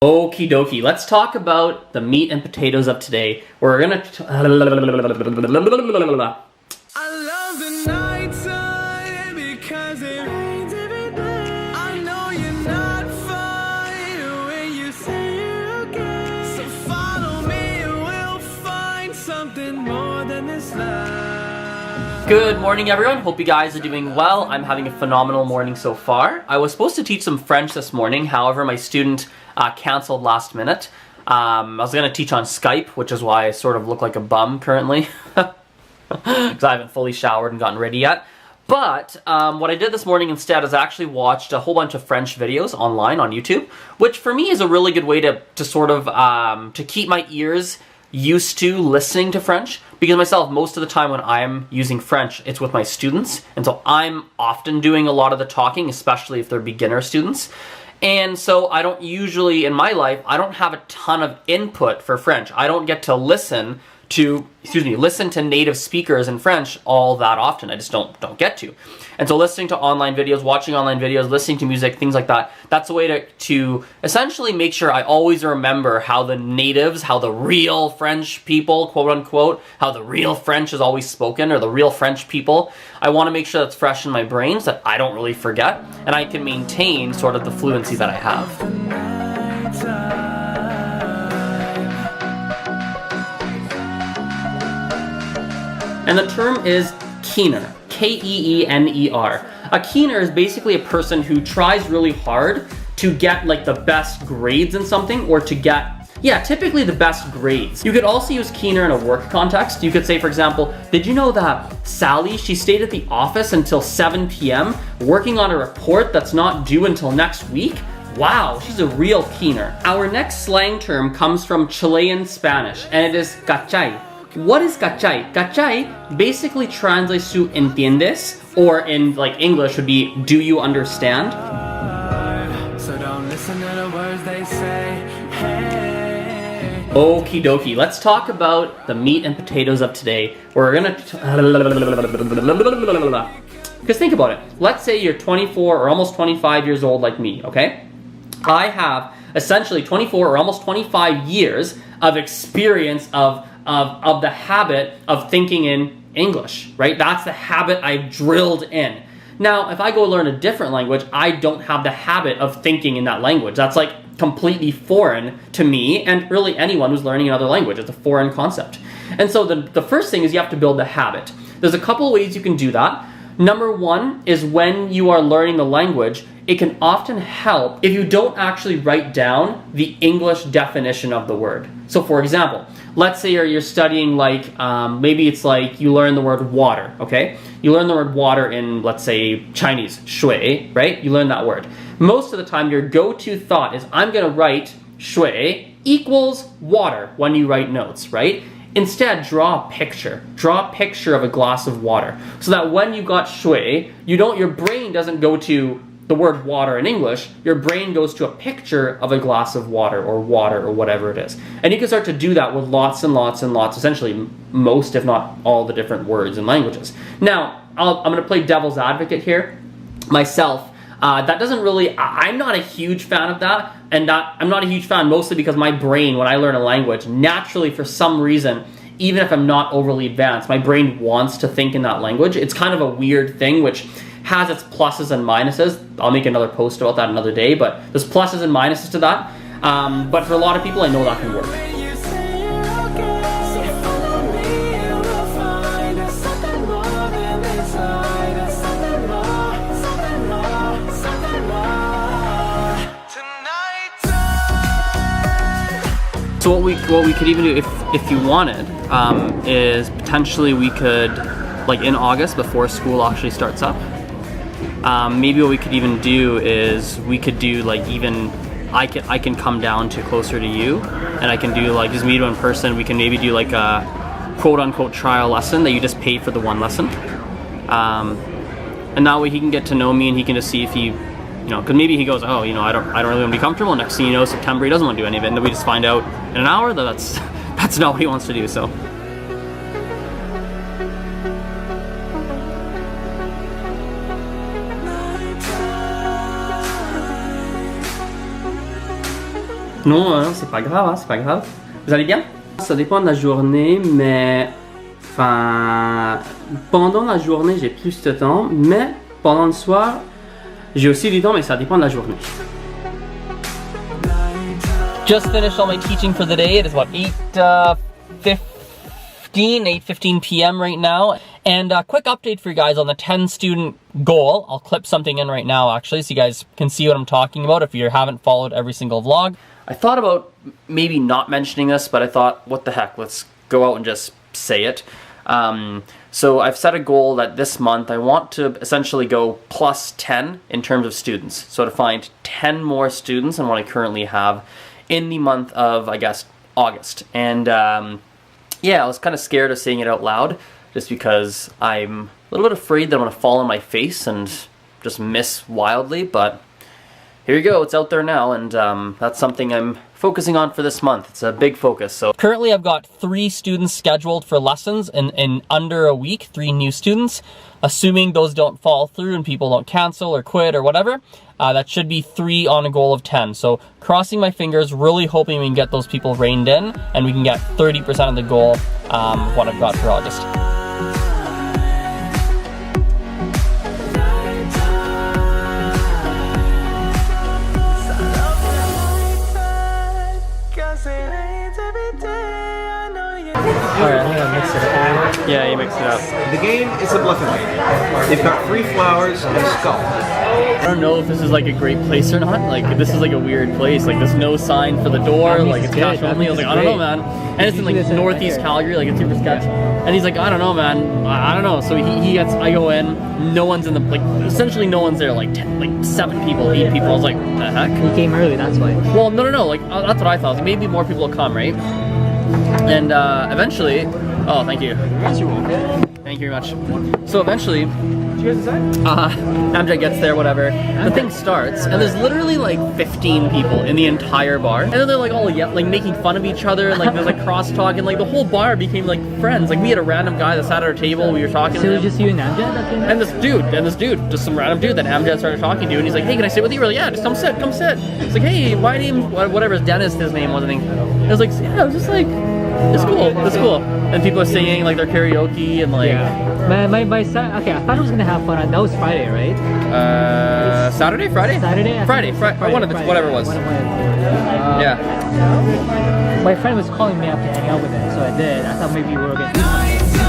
Okie dokie, let's talk about the meat and potatoes of today. We're gonna I love the nighttime because it rains every day. I know you're not fine when you say you're okay. So follow me and we'll find something more than this life. Good morning, everyone. Hope you guys are doing well. I'm having a phenomenal morning so far. I was supposed to teach some French this morning. However, my student canceled last minute. I was going to teach on Skype, which is why I sort of look like a bum currently. Because I haven't fully showered and gotten ready yet. But what I did this morning instead is I actually watched a whole bunch of French videos online on YouTube, which for me is a really good way to sort of to keep my ears used to listening to French, because myself, most of the time when I'm using French, it's with my students, and so I'm often doing a lot of the talking, especially if they're beginner students. And so I don't usually, in my life, I don't have a ton of input for French. I don't get to listen to native speakers in French all that often. I just don't get to. And so listening to online videos, watching online videos, listening to music, things like that, that's a way to essentially make sure I always remember how the natives, how the real French people, quote unquote, how the real French is always spoken, or the real French people. I want to make sure that's fresh in my brain so that I don't really forget, and I can maintain sort of the fluency that I have. And the term is keener, K-E-E-N-E-R. A keener is basically a person who tries really hard to get like the best grades in something, or to get, typically the best grades. You could also use keener in a work context. You could say, for example, did you know that Sally, she stayed at the office until 7 p.m. working on a report that's not due until next week? Wow, she's a real keener. Our next slang term comes from Chilean Spanish, and it is cachai. What is cachai? Cachai basically translates to entiendes, or in like English would be do you understand? So don't listen to the words they say. Hey. Okie dokie, let's talk about the meat and potatoes of today. We're gonna because think about it. Let's say you're 24 or almost 25 years old like me, okay? I have essentially 24 or almost 25 years of experience of the habit of thinking in English, right? That's the habit I've drilled in. Now, if I go learn a different language, I don't have the habit of thinking in that language. That's like completely foreign to me, and really anyone who's learning another language. It's a foreign concept. And so the first thing is you have to build the habit. There's a couple of ways you can do that. Number one is when you are learning the language, it can often help if you don't actually write down the English definition of the word. So for example, let's say you're studying like, maybe it's like you learn the word water, okay? You learn the word water in, let's say, Chinese, shui, right? You learn that word. Most of the time, your go-to thought is, I'm gonna write shui equals water when you write notes, right? Instead, draw a picture. Draw a picture of a glass of water, so that when you got shui, your brain doesn't go to the word water in English, your brain goes to a picture of a glass of water or whatever it is. And you can start to do that with lots and lots and lots, essentially most, if not all, the different words and languages. Now, I'm going to play devil's advocate here. Myself, that doesn't really, I'm not a huge fan of that, and I'm not a huge fan mostly because my brain, when I learn a language, naturally for some reason, even if I'm not overly advanced, my brain wants to think in that language. It's kind of a weird thing, which has its pluses and minuses. I'll make another post about that another day, but there's pluses and minuses to that. But for a lot of people, I know that can work. So what we could even do, if you wanted, is potentially we could, like in August before school actually starts up, maybe what we could even do is we could do like even I can come down to closer to you, and I can do like just meet you in person. We can maybe do like a quote unquote trial lesson that you just pay for the one lesson, and that way he can get to know me, and he can just see if he, because maybe he goes, oh, I don't really want to be comfortable. Next thing you know, September he doesn't want to do any of it, and then we just find out in an hour that that's not what he wants to do. So. Non, c'est pas grave, hein, c'est pas grave. Vous allez bien? Ça dépend de la journée, mais... Enfin... Pendant la journée, j'ai plus de temps, mais pendant le soir, j'ai aussi du temps, mais ça dépend de la journée. Just finished all my teaching for the day. It is what, 8:15 p.m. right now. And a quick update for you guys on the 10 student goal. I'll clip something in right now actually so you guys can see what I'm talking about if you haven't followed every single vlog. I thought about maybe not mentioning this, but I thought, what the heck, let's go out and just say it. So I've set a goal that this month I want to essentially go plus 10 in terms of students. So to find 10 more students than what I currently have in the month of, I guess, August. And yeah, I was kind of scared of saying it out loud just because I'm a little bit afraid that I'm going to fall on my face and just miss wildly, but here you go, it's out there now, and that's something I'm focusing on for this month. It's a big focus. So currently I've got 3 students scheduled for lessons in under a week, 3 new students. Assuming those don't fall through and people don't cancel or quit or whatever, that should be 3 on a goal of 10. So crossing my fingers, really hoping we can get those people reined in and we can get 30% of the goal, what I've got for August. Alright, I think I mixed it up. Yeah, you mixed it up. The game is a black and white. They've got 3 flowers and a skull. I don't know if this is like a great place or not. Like, this is like a weird place. Like, there's no sign for the door. Like, it's cash only. I was like, I don't know, man. And it's in like northeast Calgary, like it's super sketch. And he's like, I don't know, man. I don't know. So he gets, I go in, no one's in the, like, essentially no one's there. Like 7 people, 8 people. I was like, the heck? He came early, that's why. Well, no. Like, that's what I thought. Like, maybe more people will come, right? And eventually, oh, thank you. Thank you very much. So eventually, Amjad gets there, whatever. The thing starts, and there's literally like 15 people in the entire bar. And then they're like all like making fun of each other, and like there's like crosstalk, and like the whole bar became like friends. Like we had a random guy that sat at our table, we were talking to him. So it was just you and Amjad that came? And this dude, just some random dude that Amjad started talking to, and he's like, hey, can I sit with you? We're like, yeah, just come sit. It's like, hey, my name, whatever, Dennis, his name was, I think. I was like, yeah, it was just like, it's cool. And people are singing like their karaoke and like. Yeah. Okay, I thought I was gonna have fun. That was Friday, right? Saturday, Friday. Friday. One of the whatever it was. Yeah. My friend was calling me up to hang out with him, so I did. I thought maybe we were gonna do something.